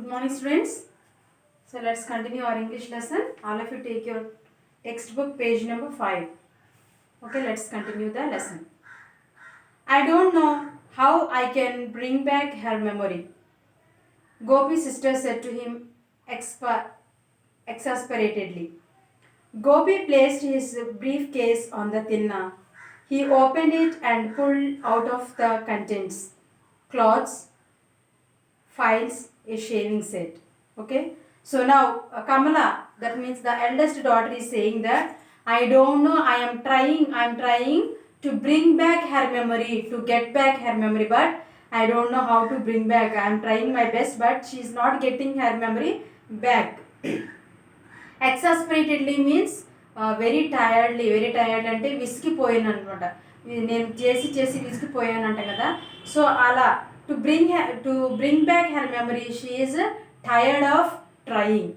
Good morning, students. So let's continue our English lesson. All of you take your textbook page number 5. Okay, let's continue the lesson. I don't know how I can bring back her memory, Gopi's sister said to him exasperatedly. Gopi placed his briefcase on the tinna. He opened it and pulled out of the contents clothes, files, a shaving set. Okay. So now Kamala, that means the eldest daughter, is saying that I don't know, I am trying to bring back her memory, to get back her memory, but I don't know how to bring back. I am trying my best, but she is not getting her memory back. Exasperatedly means very tired అంటే విసిగిపోయాను అనమాట. నేను చేసి చేసి విసిగిపోయాను అంట కదా. So అలా to bring back her memory, she is tired of trying.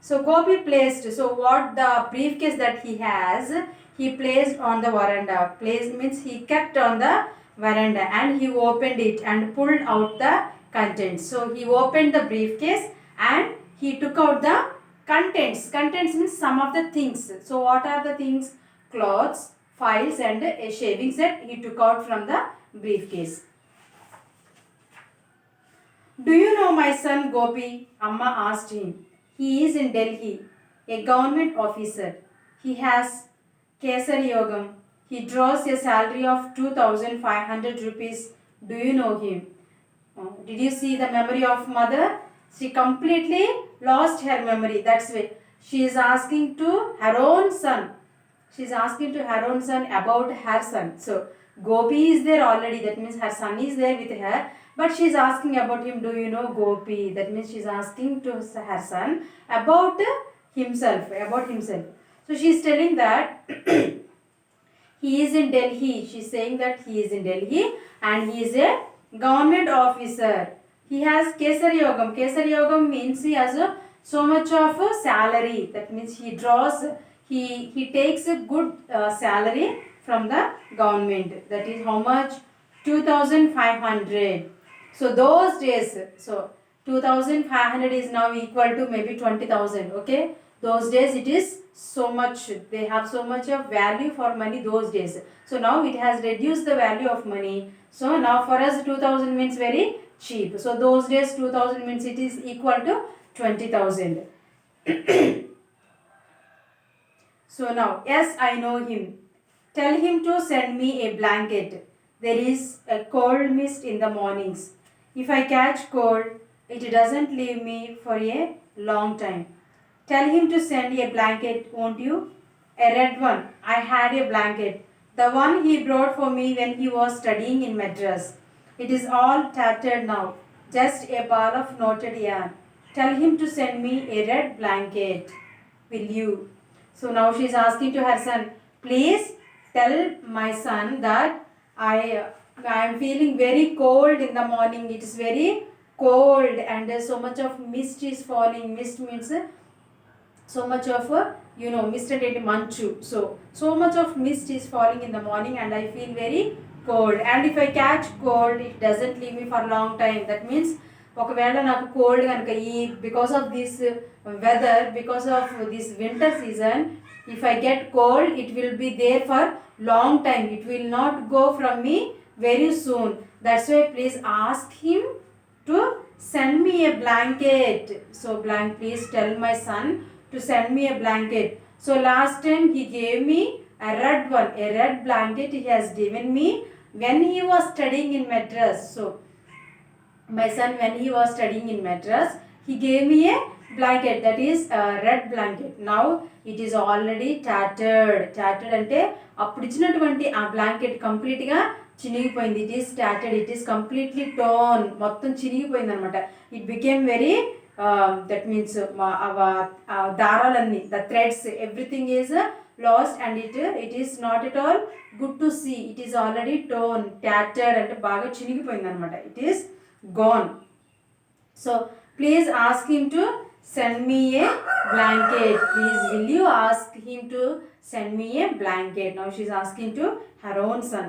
So Gopi placed, so what the briefcase that he has, he placed on the veranda. Placed means he kept on the veranda and he opened it and pulled out the contents. So he opened the briefcase and he took out the contents. Contents means some of the things. So what are the things? Clothes, files and a shaving set he took out from the briefcase. Do you know my son Gopi? Amma asked him. He is in Delhi, a government officer. He has Kesari Yogam. He draws a salary of 2,500 rupees. Do you know him? Did you see the memory of mother? She completely lost her memory. That's why she is asking to her own son. She is asking to her own son about her son. So Gopi is there already. That means her son is there with her. But she is asking about him. Do you know Gopi? That means she is asking to her son about himself. So she is telling that he is in Delhi. She is saying that he is in Delhi and he is a government officer. He has Kesari Yogam. Kesari Yogam means he has so much of a salary. That means he draws, he takes a good salary from the government. That is how much? 2,500. So those days, so 2,500 is now equal to maybe 20,000. Okay. Those days it is so much. They have so much of value for money those days. So now it has reduced the value of money. So now for us 2,000 means very cheap. So those days 2,000 means it is equal to 20,000. So now, yes, I know him. Tell him to send me a blanket. There is a cold mist in the mornings. If I catch cold, it doesn't leave me for a long time. Tell him to send a blanket, won't you? A red one. I had a blanket. The one he brought for me when he was studying in Madras. It is all tattered now. Just a ball of knotted yarn. Tell him to send me a red blanket. Will you? So now she is asking to her son, please tell my son that I am feeling very cold in the morning. It is very cold and so much of mist is falling. Mist means so much of mist and manchu. So much of mist is falling in the morning and I feel very cold. And if I catch cold, it doesn't leave me for a long time. That means ఒకవేళ నాకు cold కనుక because of this weather, because of this winter season, if I get cold, it will be there for long time. It will not go from me very soon. That's why please ask him to send me a blanket. So please tell my son to send me a blanket. So last time he gave me a red one, a red blanket he has given me when he was studying in Madras. So my son, when he was studying in Madras, he gave me a blanket, that is a red blanket. Now it is already tattered. Tattered అంటే అప్పుడు ఇచ్చినటువంటి ఆ blanket కంప్లీట్గా చినిగిపోయింది. It is tattered, it is completely torn, మొత్తం చినిగిపోయింది అనమాట. It became very that means దారాలన్నీ, the threads, everything is lost and it is not at all good to see. It is already torn, tattered అంటే బాగా చినిగిపోయింది అనమాట. It is gone. So please ask him to send me a blanket. Please will you ask him to send me a blanket? Now she is asking to her own son.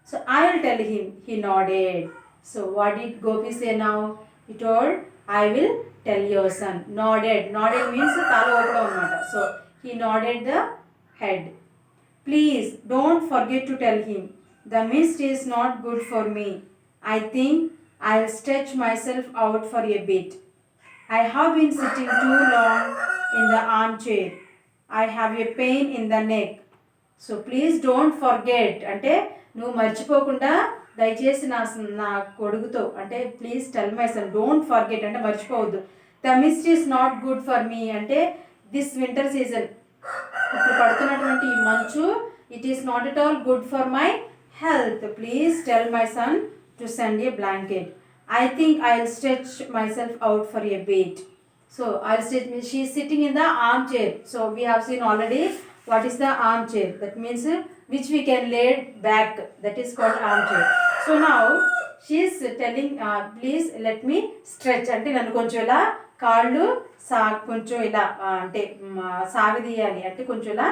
So I will tell him. He nodded. So what did Gopi say now? He told, I will tell your son. Nodded. Nodded means tala oppadam annamata. So he nodded the head. Please don't forget to tell him. The mist is not good for me. I think I'll stretch myself out for a bit. I have been sitting too long in the armchair. I have a pain in the neck. So please don't forget అంటే నువ్వు మర్చిపోకుండా దయచేసి నా కొడుకుతో అంటే please tell my son don't forget అంటే మర్చిపోవద్దు. The mist is not good for me అంటే దిస్ వింటర్ సీజన్ ఇప్పుడు పడుతున్నటువంటి ఈ మంచు it is not at all good for my health. Please tell my son to send a blanket. I think I'll stretch myself out for a bit. So I'll stretch. She is sitting in the armchair. So we have seen already what is the armchair. That means which we can lay back. That is called armchair. So now she is telling, please let me stretch. అంటే నన్ను కొంచెం ఇలా కాళ్ళు కొంచెం ఇలా అంటే సాగదీయాలి అంటే కొంచెం ఇలా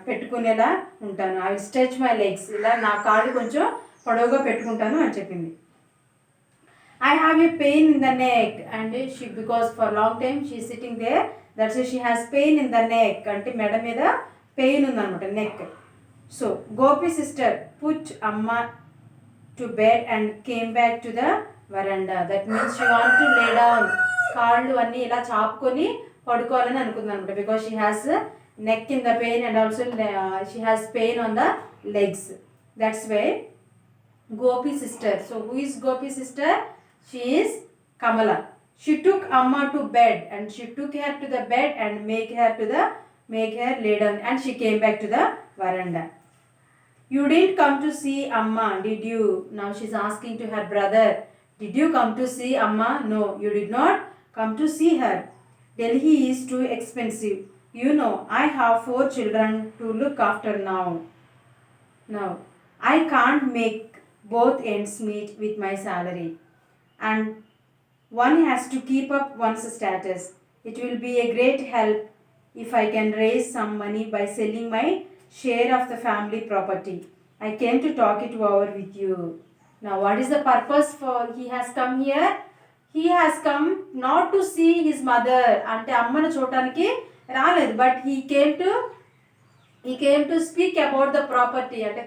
పెట్టుకునేలా ఉంటాను. I will stretch my legs ఇలా నా కాళ్ళు కొంచెం పొడవుగా పెట్టుకుంటాను అని చెప్పింది. I have a pain in the neck and she because for long time she sitting there that's she has pain in the neck అంటే మెడ మీద పెయిన్ ఉందన్నమాట neck. So Gopi sister put Amma to bed and came back to the veranda. That means she want to lay down కాళ్ళు అన్నీ ఇలా చాపుకొని పడుకోవాలని అనుకుంది అనమాట. Because she has neck in the pain and also she has pain on the legs. That's why Gopi sister. So who is Gopi sister? She is Kamala. She took Amma to bed and she took her to the bed and make her lay down and she came back to the veranda. You didn't come to see Amma, did you? Now she's asking to her brother, did you come to see Amma? No, you did not come to see her. Delhi is too expensive. You know, I have 4 children to look after now. Now, I can't make both ends meet with my salary. And one has to keep up one's status. It will be a great help if I can raise some money by selling my share of the family property. I came to talk it over with you. Now, what is the purpose for he has come here? He has come not to see his mother. Ante ammanu చూడటానికి రాలేదు. But he came to speak about the property అంటే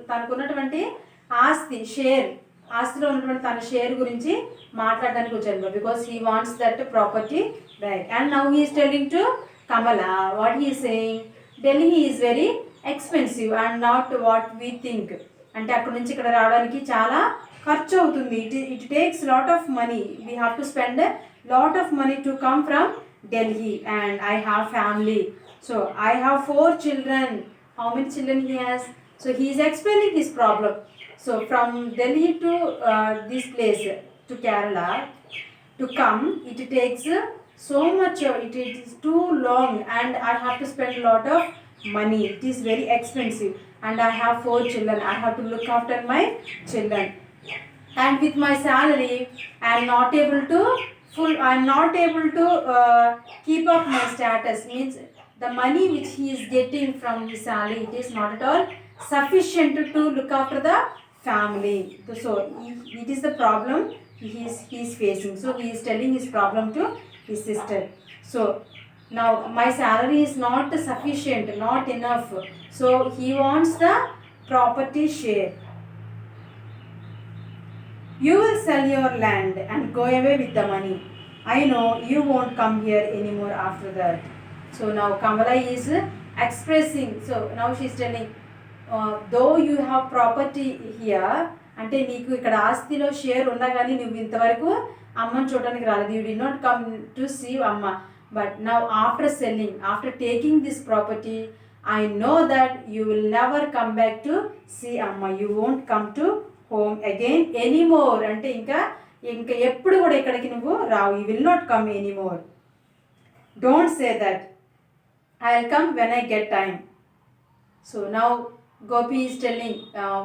తనకున్నటువంటి ఆస్తిలో ఉన్నటువంటి తన share గురించి మాట్లాడడానికి వచ్చాడు. Because he wants that property back. And now he is telling to Kamala what he saying, Delhi is very expensive and not what we think. అంటే అక్కడ నుంచి ఇక్కడ రావడానికి చాలా ఖర్చు అవుతుంది. It takes lot of money. We have to spend lot of money to come from Delhi and I have family. So I have 4 children. How many children he has? So he is explaining his problem. So from Delhi to this place to Kerala to come, it takes so much. It is too long and I have to spend a lot of money. It is very expensive and I have 4 children. I have to look after my children. And with my salary, I am not able to keep up my status. Means the money which he is getting from his salary, it is not at all sufficient to look after the family. So it is the problem he is facing. So he is telling his problem to his sister. So now my salary is not sufficient, not enough. So he wants the property share. You will sell your land and go away with the money. I know you won't come here anymore after that. So now Kamala is expressing. So now she is telling, though you have property here, అంటే నీకు ఇక్కడ ఆస్తిలో share ఉన్నా కానీ నువ్వు ఇంతవరకు అమ్మని చూడడానికి రాలేదు. You did not come to see Amma. But now after selling, after taking this property, I know that you will never come back to see Amma. You won't come to home again anymore. అంటే ఇంకా ఎప్పుడు కూడా ఇక్కడికి నువ్వు రావు. You will not come anymore. Don't say that. I'll come when I get time. So now Gopi is telling,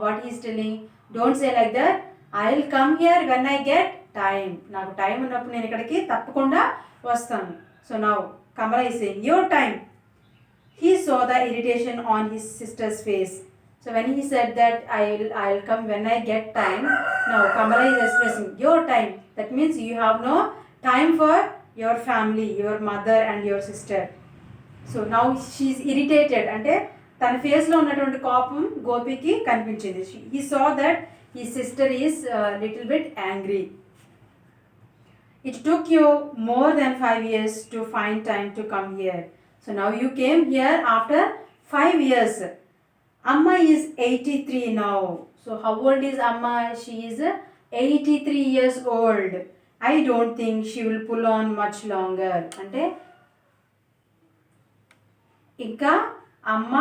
what he is telling, don't say like that. I'll come here when I get time. నాకు time ఉన్నప్పుడు నేను ఇక్కడికి తప్పకుండా వస్తాను. So now Kamala is saying, your time. He saw the irritation on his sister's face. So when he said that I'll come when I get time, now Kamala is expressing your time. That means you have no time for your family, your mother and your sister. So now she's irritated. అంటే తన ఫేస్లో ఉన్నటువంటి కోపం గోపికి కనిపించింది. He saw that his sister is little bit angry. It took you more than 5 years to find time to come here. So now you came here after 5 years. Amma is 83 now. So how old is Amma? She is 83 years old. I don't think she will pull on much longer. అంటే ఇంకా అమ్మ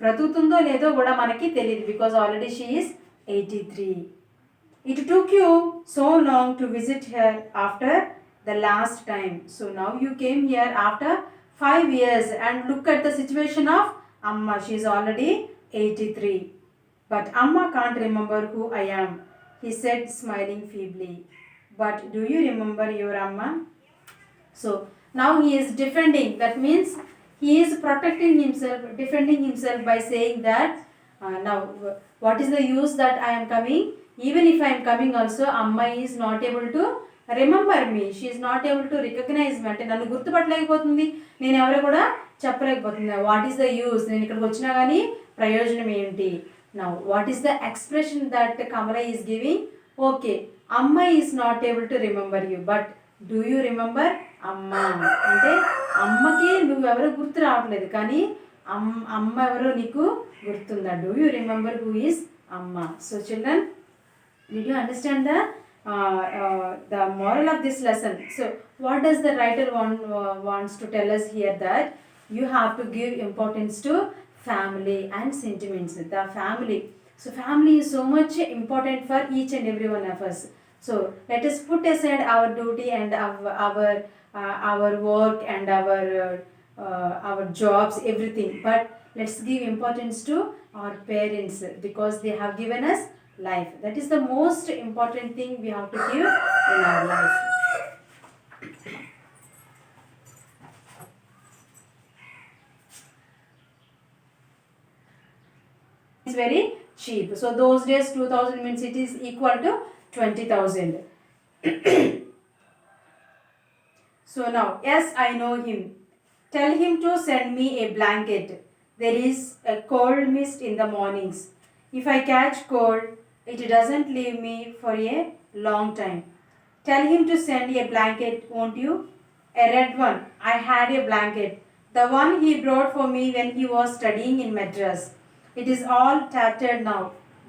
బ్రతుకుతుందో లేదో కూడా మనకి తెలియదు, because already she is 83. It took you so long to visit her after the last time. So now you came here after 5 years and look at the situation of Amma. She is already 83. But Amma can't remember who I am, he said smiling feebly. But do you remember your Amma? So now he is defending. That means he is protecting himself, defending himself by saying that now what is the use that I am coming? Even if I am coming also, Amma is not able to remember me. She is not able to recognize me. అంటే నన్ను గుర్తుపట్టలేకపోతుంది, నేను ఎవరో కూడా చెప్పలేకపోతుంది. What is the use? నేను ఇక్కడికి వచ్చినా కానీ ప్రయోజనం ఏంటి? Now what is the expression that Kamala is giving? Okay, Amma is not able to remember you, but do you remember Amma? అంటే అమ్మకి నువ్వెవరో గుర్తు రావట్లేదు, కానీ అమ్మ ఎవరో నీకు గుర్తుందా? Do you remember who is Amma? So children, did you understand the moral of this lesson? So what does the writer wants to tell us here? That you have to give importance to family and sentiments. The family. So family is so much important for each and every one of us. So let us put aside our duty and our work and our jobs, everything. But let's give importance to our parents, because they have given us life. That is the most important thing we have to give in our life. It's very cheap. So those days 2000 means it is equal to 20,000. So now, yes, I know him. Tell him to send me a blanket. There is a cold mist in the mornings. If I catch cold, it doesn't leave me for a long time. Tell him to send a blanket, won't you? A red one. I had a blanket. The one he brought for me when he was studying in Madras. It is all tattered now.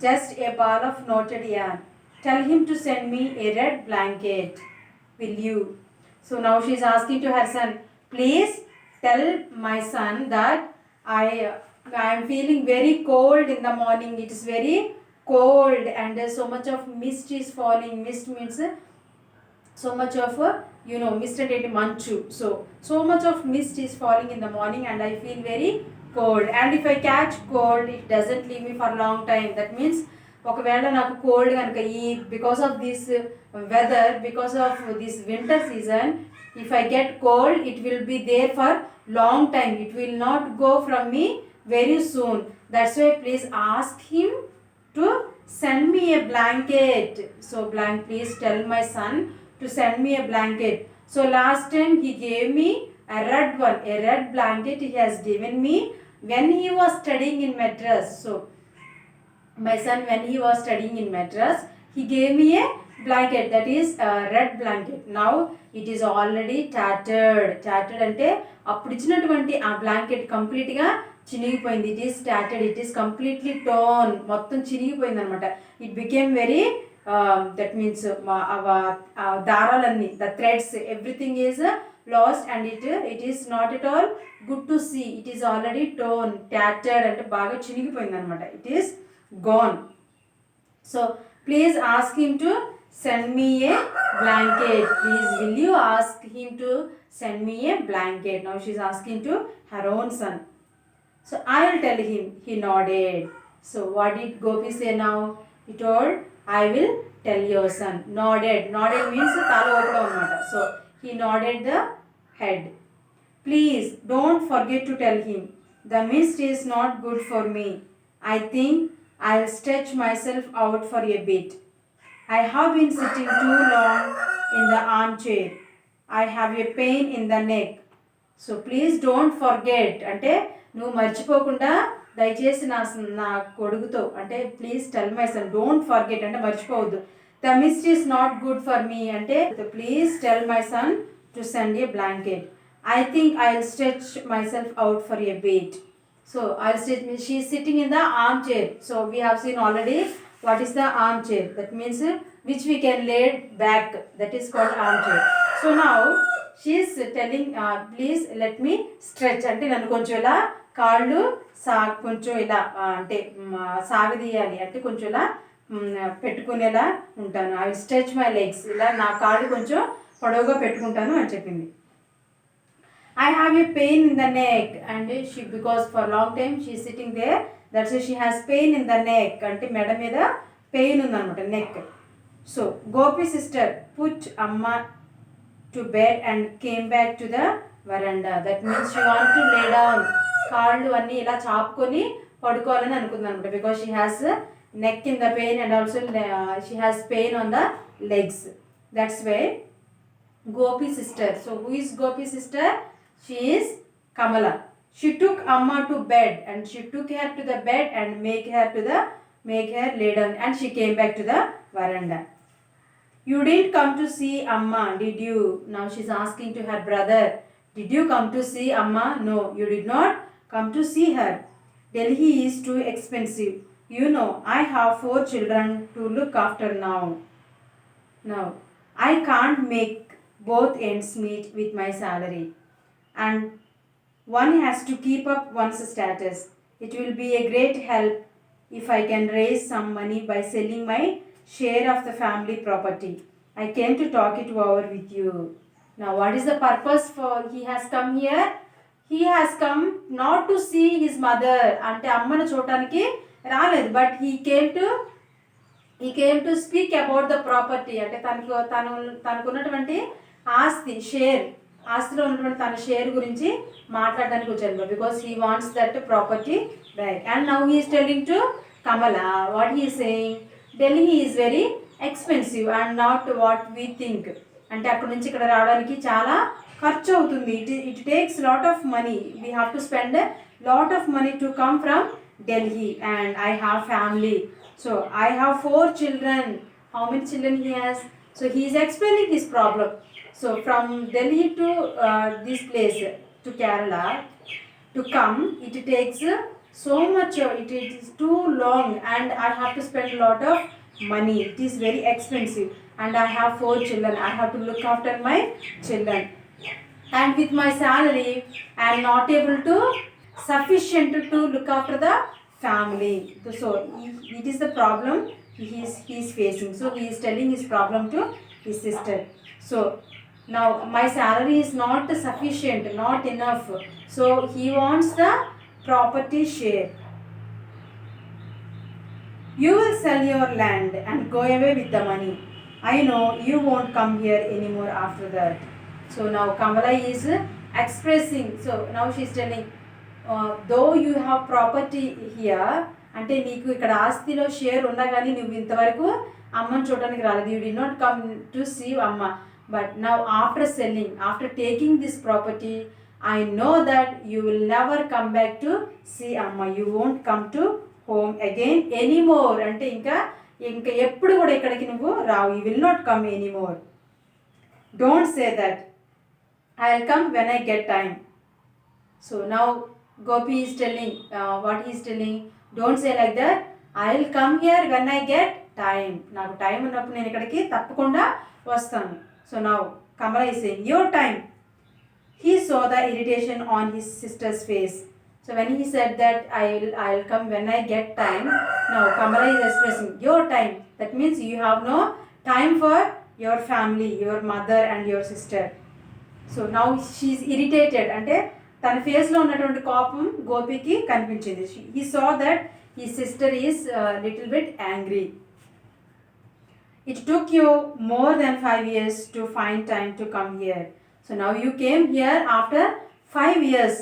Just a ball of knotted yarn. Tell him to send me a red blanket. Will you? So now she is asking to her son, please tell my son that I am feeling very cold in the morning. It is very cold and so much of mist is falling. Mist means so much of mist and manchu. So much of mist is falling in the morning and I feel very cold. And if I catch cold, it doesn't leave me for a long time. That means ఒకవేళ నాకు cold కనుక because of this weather, because of this winter season, if I get cold, it will be there for long time. It will not go from me very soon. That's why please ask him to send me a blanket. So please tell my son to send me a blanket. So last time he gave me a red one, a red blanket he has given me when he was studying in Madras. So my son, when he was studying in Madras, he gave me a blanket, that is a red blanket. Now it is already tattered అంటే అప్పుడు ఇచ్చినటువంటి ఆ blanket కంప్లీట్గా చినిగిపోయింది. It is tattered, it is completely torn, మొత్తం చినిగిపోయింది అనమాట. It became very that means దారాలన్నీ, the threads, everything is lost and it is not at all good to see. It is already torn, tattered అంటే బాగా చినిగిపోయింది అనమాట. It is gone. So please ask him to send me a blanket. Please will you ask him to send me a blanket? Now she is asking to her own son. So I will tell him. He nodded. So what did Gopi say now? He told, I will tell your son. Nodded means tala oppadam annamata. So he nodded the head. Please don't forget to tell him. The mist is not good for me. I think I'll stretch myself out for a bit. I have been sitting too long in the armchair. I have a pain in the neck. So please don't forget అంటే నువ్వు మర్చిపోకుండా దయచేసి నా కొడుకుతో అంటే please tell my son don't forget అంటే మర్చిపోవద్దు. The mist is not good for me అంటే please tell my son to send a blanket. I think I will stretch my self out for a bit. So I will stretch she is sitting in the arm chair. So we have seen already what is the armchair. That means which we can lay back, that is called armchair. So now she is telling please let me stretch అంటే నన్ను కొంచెం ఇలా కాళ్ళు కొంచెం ఇలా అంటే సాగదీయాలి అంటే కొంచెం ఇలా పెట్టుకునేలా ఉంటాను. I will stretch my legs, ఇలా నా కాళ్ళు కొంచెం పొడవుగా పెట్టుకుంటాను అని చెప్పింది. I have a pain in the neck and she, because for a long time she is sitting there, that's why she has pain in the neck అంటే మెడ మీద పెయిన్ ఉందన్నమాట, neck. So Gopi sister put Amma to bed and came back to the veranda. That means she want to lay down, కాళ్ళు అన్నీ ఇలా చాపుకొని పడుకోవాలని అనుకుంది అనమాట. Because she has neck in the pain and also she has pain on the legs. That's why Gopi sister. So who is Gopi sister? She is Kamala. She took Amma to bed and she took her to the bed and make her lay down and she came back to the veranda. You didn't come to see Amma, did you? Now she's asking to her brother, did you come to see Amma? No, you did not come to see her. Delhi is too expensive. You know, I have 4 children to look after now. Now, I can't make both ends meet with my salary. And one has to keep up one's status. It will be a great help if I can raise some money by selling my share of the family property. I came to talk it over with you. Now what is the purpose for he has come here? He has come not to see his mother ante ammanu చూడడానికి రాలేదు, but he came to speak about the property అంటే తనకున్నటువంటి ఆస్తి share, ఆస్తిలో ఉన్నటువంటి తన share గురించి మాట్లాడడానికి వచ్చారు. Because he wants that property back. And now he is telling to Kamala what he is saying, Delhi is very expensive and not what we think. అంటే అక్కడ నుంచి ఇక్కడ రావడానికి చాలా ఖర్చు అవుతుంది. It takes lot of money, we have to spend lot of money to come from Delhi and I have family. So I have 4 children. How many children he has? So he is explaining his problem. So from Delhi to this place to Kerala to come, it takes so much, it is too long and I have to spend a lot of money. It is very expensive and I have 4 children. I have to look after my children. And with my salary, I am not able to sufficient to look after the family. So it is the problem he is facing. So he is telling his problem to his sister. So now my salary is not sufficient, not enough. So he wants the property share. You will sell your land and go away with the money. I know you won't come here anymore after that. So now Kamala is expressing. So now she is telling, though you have property here, అంటే నీకు ఇక్కడ ఆస్తిలో share ఉన్నా కానీ నువ్వు ఇంతవరకు అమ్మని చూడడానికి రాలేదు. You did not come to see amma. But now after selling, after taking this property, I know that you will never come back to see Amma. You won't come to home again anymore. అంటే ఇంకా ఎప్పుడు కూడా ఇక్కడికి నువ్వు రావు. You will not come anymore. Don't say that. I'll come when I get time. So now Gopi is telling, what he is telling, don't say like that. I'll come here when I get time. నాకు time ఉన్నప్పుడు నేను ఇక్కడికి తప్పకుండా వస్తాను. So now Kamala is saying, your time. He saw the irritation on his sister's face. So when he said that I'll come when I get time, now Kamala is expressing your time. That means you have no time for your family, your mother and your sister. So now she is irritated. అంటే తన ఫేస్లో ఉన్నటువంటి కోపం గోపికి కనిపించింది. He saw that his sister is little bit angry. It took you more than 5 years to find time to come here. So now you came here after 5 years.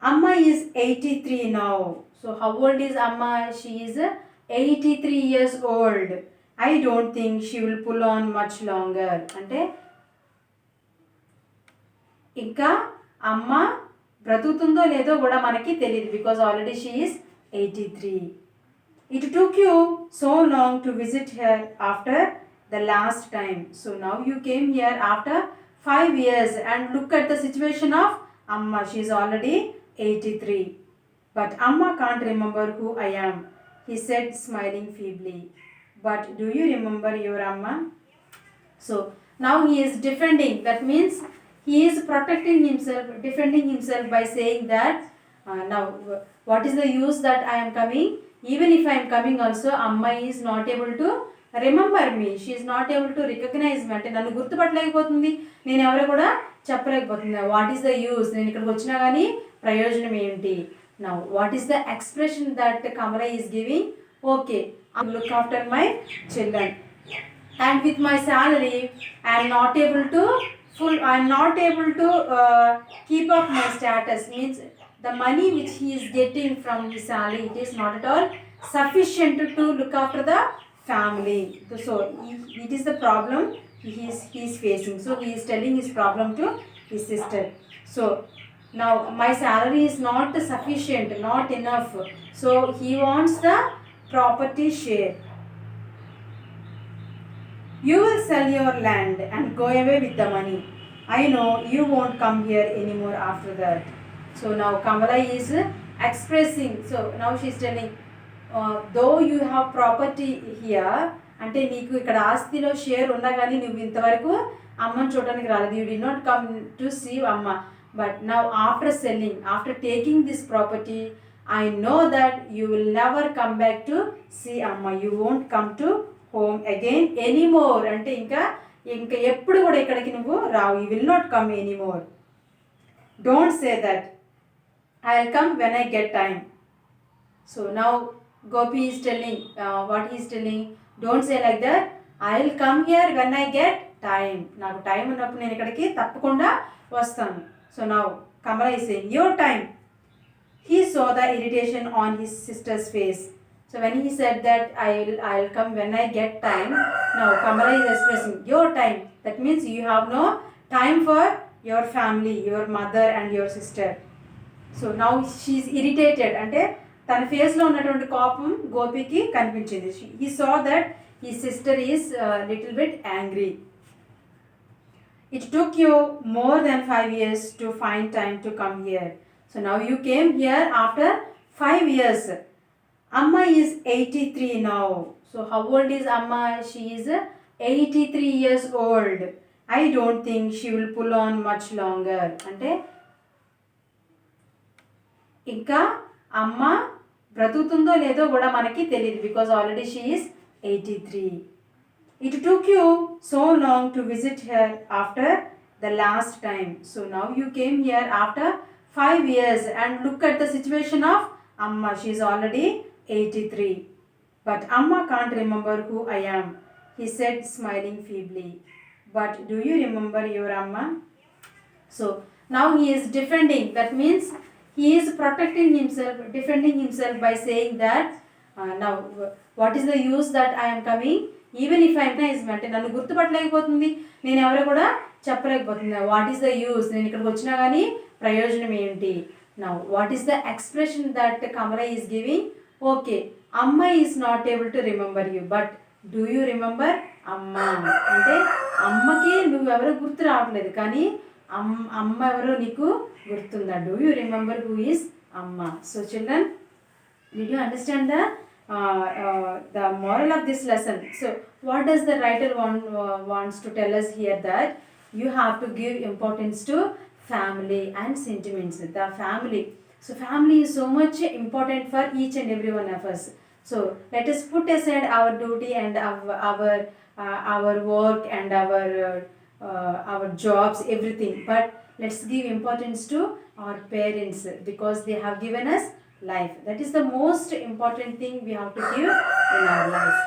Amma is 83 now. So how old is Amma? She is 83 years old. I don't think she will pull on much longer. అంటే ఇంకా అమ్మ బ్రతుకుతుందో లేదో కూడా మనకి తెలియదు because already she is 83. It took you so long to visit her after the last time. So now you came here after 5 years and look at the situation of Amma. She is already 83. But Amma can't remember who I am, he said smiling feebly. But do you remember your Amma? So now he is defending. That means he is protecting himself, defending himself by saying that now what is the use that I am coming? Even if I am coming also, Amma is not able to remember me. She is not able to recognize me. అంటే నన్ను గుర్తుపట్టలేకపోతుంది, నేను ఎవరో కూడా చెప్పలేకపోతుంది. What is the use? నేను ఇక్కడికి వచ్చినా కానీ ప్రయోజనం ఏంటి? Now what is the expression that Kamala is giving? Okay, I look after my children and with my salary I am not able to keep up my status. Means the money which he is getting from his salary, it is not at all sufficient to look after the family. So it is the problem he is facing. So he is telling his problem to his sister. So now my salary is not sufficient, not enough. So he wants the property share. You will sell your land and go away with the money. I know you won't come here anymore after that. So now Kamala is expressing. So now she is telling, though you have property here, అంటే నీకు ఇక్కడ ఆస్తిలో share ఉన్నా కానీ నువ్వు ఇంతవరకు అమ్మని చూడడానికి రాలేదు. You did not come to see amma. But now after selling, after taking this property, I know that you will never come back to see Amma. You won't come to home again anymore. అంటే ఇంకా ఎప్పుడు కూడా ఇక్కడికి నువ్వు రావు. You will not come anymore. Don't say that. I'll come when I get time. So now Gopi is telling, what he is telling, don't say like that. I'll come here when I get time. నాకు time ఉన్నప్పుడు నేను ఇక్కడికి తప్పకుండా వస్తాను. So now Kamala is saying, your time. He saw the irritation on his sister's face. So when he said that I'll come when I get time, now Kamala is expressing your time. That means you have no time for your family, your mother and your sister. So now she is irritated. అంటే తన ఫేస్లో ఉన్నటువంటి కోపం గోపికి కనిపించింది. He saw that his sister is little bit angry. It took you more than 5 years to find time to come here. So now you came here after 5 years. Amma is 83 now. So how old is Amma? She is 83 years old. I don't think she will pull on much longer. అంటే ఇంకా అమ్మ బ్రతుకుతుందో లేదో కూడా మనకి తెలియదు because already she is 83. It took you so long to visit her after the last time. So now you came here after 5 years and look at the situation of Amma. She is already 83. But Amma can't remember who I am, he said smiling feebly. But do you remember your Amma? So now he is defending. That means he is protecting himself, defending himself by saying that now what is the use that I am coming? Even if I'm అంటే నన్ను గుర్తుపట్టలేకపోతుంది, నేను ఎవరో కూడా చెప్పలేకపోతుంది. What is the use? నేను ఇక్కడికి వచ్చినా కానీ ప్రయోజనం ఏంటి? Now what is the expression that Kamala is giving? Okay, Amma is not able to remember you, but do you remember Amma? అంటే అమ్మకి నువ్వెవరో గుర్తు రావట్లేదు, కానీ అమ్మ ఎవరో నీకు గుర్తుందా? Do you remember who is Amma? So children, did you understand the moral of this lesson? So what does the writer wants to tell us here? That you have to give importance to family and sentiments. The family. So family is so much important for each and every one of us. So let us put aside our duty and our work and our jobs, everything, but let's give importance to our parents because they have given us life. That is the most important thing we have to give in our life.